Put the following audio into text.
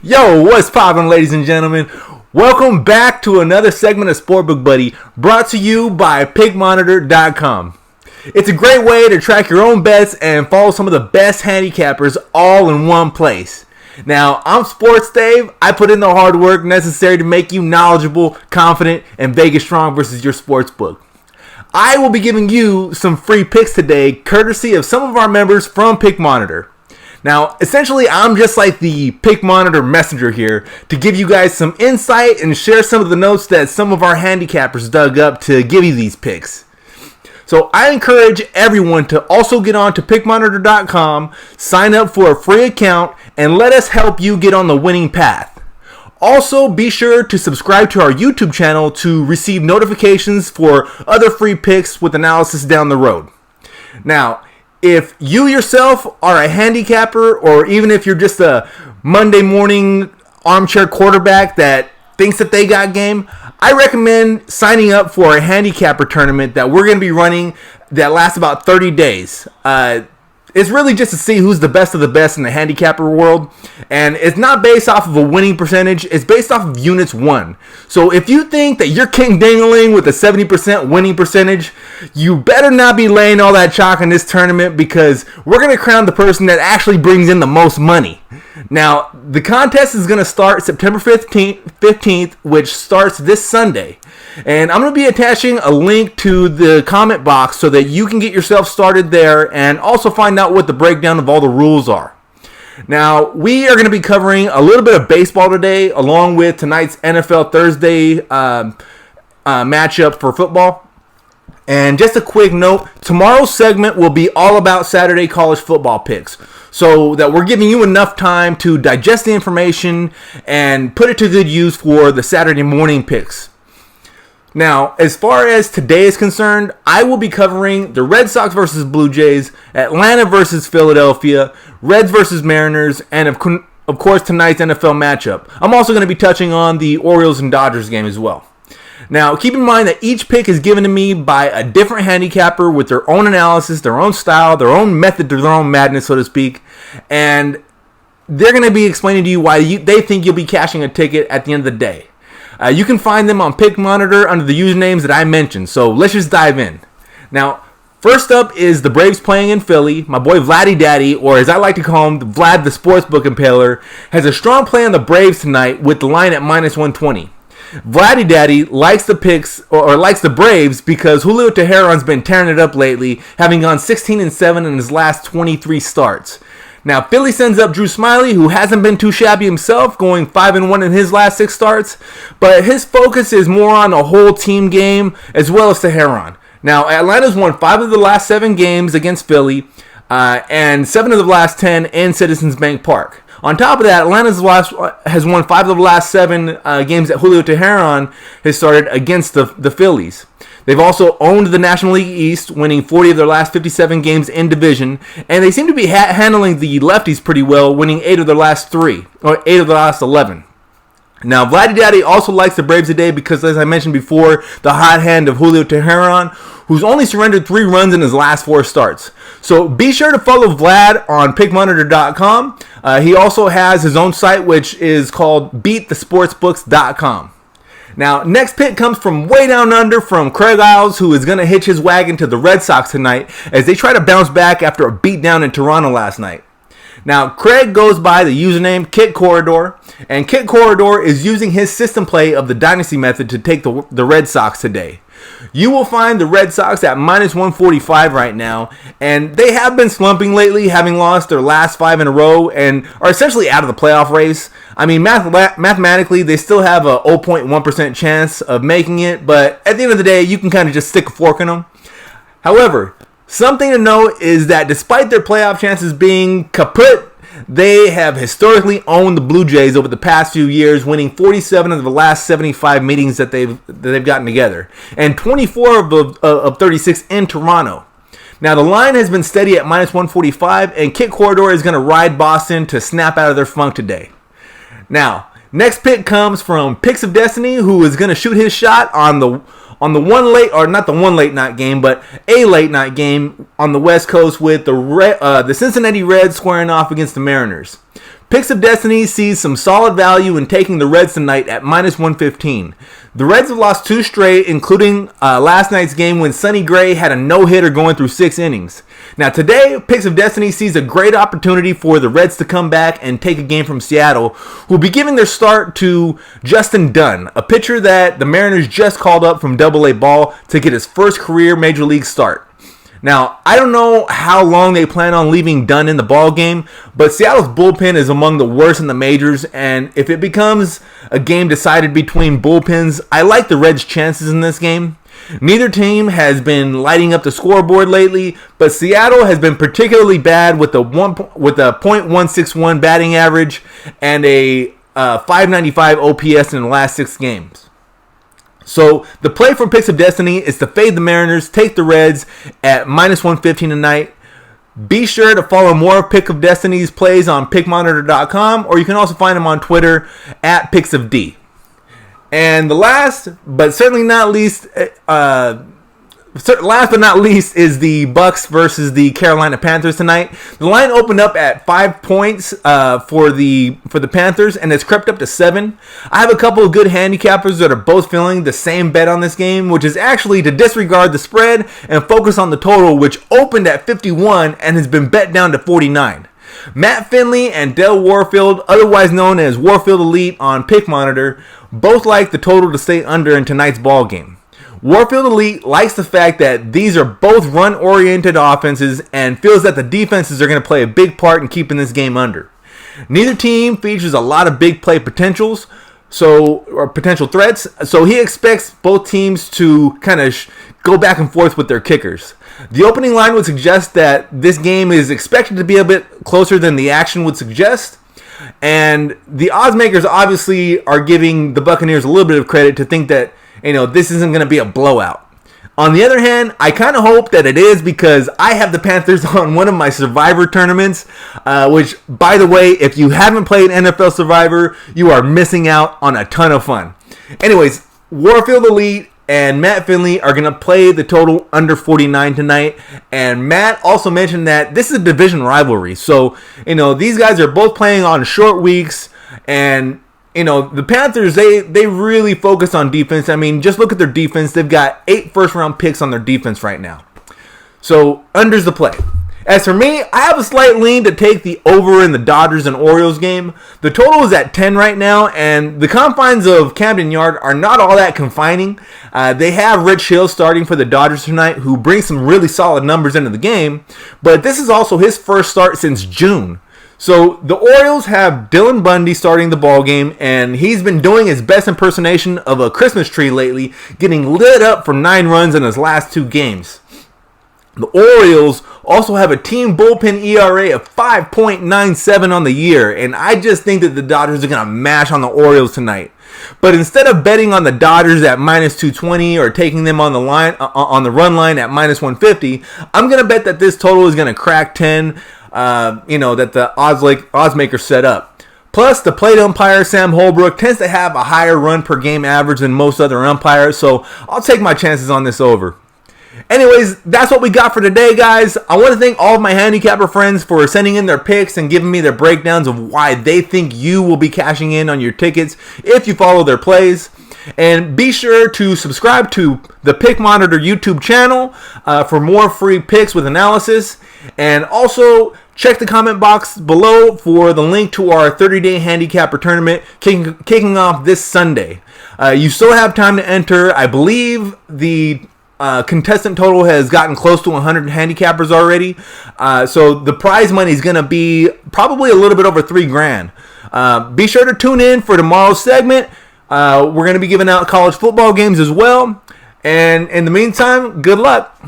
Yo, what's poppin', ladies and gentlemen? Welcome back to another segment of Sportbook Buddy, brought to you by PickMonitor.com. It's a great way to track your own bets and follow some of the best handicappers all in one place. Now, I'm Sports Dave. I put in the hard work necessary to make you knowledgeable, confident, and Vegas strong versus your sports book. I will be giving you some free picks today, courtesy of some of our members from PickMonitor. Now, essentially, I'm just like the PickMonitor messenger here to give you guys some insight and share some of the notes that some of our handicappers dug up to give you these picks. So I encourage everyone to also get on to PickMonitor.com, sign up for a free account, and let us help you get on the winning path. Also, be sure to subscribe to our YouTube channel to receive notifications for other free picks with analysis down the road. Now, if you yourself are a handicapper, or even if you're just a Monday morning armchair quarterback that thinks that they got game, I recommend signing up for a handicapper tournament that we're going to be running that lasts about 30 days. It's really just to see who's the best of the best in the handicapper world. And it's not based off of a winning percentage. It's based off of units won. So if you think that you're king dangling with a 70% winning percentage, you better not be laying all that chalk in this tournament, because we're going to crown the person that actually brings in the most money. Now, the contest is going to start September 15th, which starts this Sunday. And I'm going to be attaching a link to the comment box so that you can get yourself started there and also find out what the breakdown of all the rules are. Now, we are going to be covering a little bit of baseball today, along with tonight's NFL Thursday matchup for football. And just a quick note, tomorrow's segment will be all about Saturday college football picks, so that we're giving you enough time to digest the information and put it to good use for the Saturday morning picks. Now, as far as today is concerned, I will be covering the Red Sox versus Blue Jays, Atlanta versus Philadelphia, Reds versus Mariners, and of course tonight's NFL matchup. I'm also going to be touching on the Orioles and Dodgers game as well. Now, keep in mind that each pick is given to me by a different handicapper with their own analysis, their own style, their own method to their own madness, so to speak. And they're going to be explaining to you why they think you'll be cashing a ticket at the end of the day. You can find them on PickMonitor under the usernames that I mentioned. So let's just dive in. Now, first up is the Braves playing in Philly. My boy Vladdy Daddy, or as I like to call him, Vlad the Sportsbook Impaler, has a strong play on the Braves tonight with the line at minus 120. Vladdy Daddy likes the picks, or likes the Braves, because Julio Teheran's been tearing it up lately, having gone 16-7 in his last 23 starts. Now, Philly sends up Drew Smyly, who hasn't been too shabby himself, going 5-1 in his last 6 starts, but his focus is more on a whole team game as well as Teheran. Now, Atlanta's won 5 of the last 7 games against Philly, and 7 of the last 10 in Citizens Bank Park. On top of that, Atlanta has won 5 of the last 7 games that Julio Teheran has started against the Phillies. They've also owned the National League East, winning 40 of their last 57 games in division, and they seem to be handling the lefties pretty well, winning 8 of their last 11. Now, Vladdy Daddy also likes the Braves today because, as I mentioned before, the hot hand of Julio Teheran, who's only surrendered 3 runs in his last 4 starts. So be sure to follow Vlad on PickMonitor.com. He also has his own site, which is called BeatTheSportsbooks.com. Now, next pick comes from way down under from Craig Isles, who is going to hitch his wagon to the Red Sox tonight as they try to bounce back after a beatdown in Toronto last night. Now, Craig goes by the username Kit Corridor, and Kit Corridor is using his system play of the Dynasty method to take the Red Sox today. You will find the Red Sox at minus 145 right now, and they have been slumping lately, having lost their last 5 in a row and are essentially out of the playoff race. I mean, mathematically, they still have a 0.1% chance of making it, but at the end of the day, you can kind of just stick a fork in them. However, something to note is that despite their playoff chances being kaput, they have historically owned the Blue Jays over the past few years, winning 47 of the last 75 meetings that they've gotten together, and 24 of 36 in Toronto. Now, the line has been steady at minus 145, and Kit Corridor is going to ride Boston to snap out of their funk today. Now, next pick comes from Picks of Destiny, who is going to shoot his shot on the late night game, but a late night game on the West Coast with the Cincinnati Reds squaring off against the Mariners. Picks of Destiny sees some solid value in taking the Reds tonight at minus 115. The Reds have lost 2 straight, including last night's game when Sonny Gray had a no-hitter going through 6 innings. Now today, Picks of Destiny sees a great opportunity for the Reds to come back and take a game from Seattle, who will be giving their start to Justin Dunn, a pitcher that the Mariners just called up from Double-A ball to get his first career Major League start. Now, I don't know how long they plan on leaving Dunn in the ball game, but Seattle's bullpen is among the worst in the majors, and if it becomes a game decided between bullpens, I like the Reds' chances in this game. Neither team has been lighting up the scoreboard lately, but Seattle has been particularly bad with a .161 batting average and a .595 OPS in the last 6 games. So the play from Picks of Destiny is to fade the Mariners, take the Reds at minus 115 tonight. Be sure to follow more of Pick of Destiny's plays on pickmonitor.com, or you can also find them on Twitter at PicksofD. And the last, but certainly not least, last but not least is the Bucks versus the Carolina Panthers tonight. The line opened up at 5 points for the Panthers, and it's crept up to 7. I have a couple of good handicappers that are both feeling the same bet on this game, which is actually to disregard the spread and focus on the total, which opened at 51 and has been bet down to 49. Matt Finley and Del Warfield, otherwise known as Warfield Elite on Pick Monitor, both like the total to stay under in tonight's ball game. Warfield Elite likes the fact that these are both run-oriented offenses and feels that the defenses are going to play a big part in keeping this game under. Neither team features a lot of big play potentials, or potential threats, so he expects both teams to kind of go back and forth with their kickers. The opening line would suggest that this game is expected to be a bit closer than the action would suggest, and the odds makers obviously are giving the Buccaneers a little bit of credit to think that this isn't going to be a blowout. On the other hand, I kind of hope that it is, because I have the Panthers on one of my Survivor tournaments, which, by the way, if you haven't played NFL Survivor, you are missing out on a ton of fun. Anyways, Warfield Elite and Matt Finley are going to play the total under 49 tonight. And Matt also mentioned that this is a division rivalry. So, these guys are both playing on short weeks, and the Panthers, they really focus on defense. I mean, just look at their defense. They've got 8 first-round picks on their defense right now. So, under's the play. As for me, I have a slight lean to take the over in the Dodgers and Orioles game. The total is at 10 right now, and the confines of Camden Yard are not all that confining. They have Rich Hill starting for the Dodgers tonight, who brings some really solid numbers into the game, but this is also his first start since June. So the Orioles have Dylan Bundy starting the ball game, and he's been doing his best impersonation of a Christmas tree lately, getting lit up for 9 runs in his last 2 games. The Orioles also have a team bullpen ERA of 5.97 on the year, and I just think that the Dodgers are going to mash on the Orioles tonight. But instead of betting on the Dodgers at minus 220 or taking them on the line on the run line at minus 150, I'm going to bet that this total is going to crack 10. That the odds maker set up. Plus, the plate umpire Sam Holbrook tends to have a higher run per game average than most other umpires, so I'll take my chances on this over. Anyways, that's what we got for today, guys. I want to thank all of my handicapper friends for sending in their picks and giving me their breakdowns of why they think you will be cashing in on your tickets if you follow their plays. And be sure to subscribe to the Pick Monitor YouTube channel for more free picks with analysis. And also check the comment box below for the link to our 30-day handicapper tournament kicking off this Sunday. You still have time to enter. I believe the contestant total has gotten close to 100 handicappers already. So the prize money is going to be probably a little bit over $3,000. Be sure to tune in for tomorrow's segment. We're going to be giving out college football games as well. And in the meantime, good luck.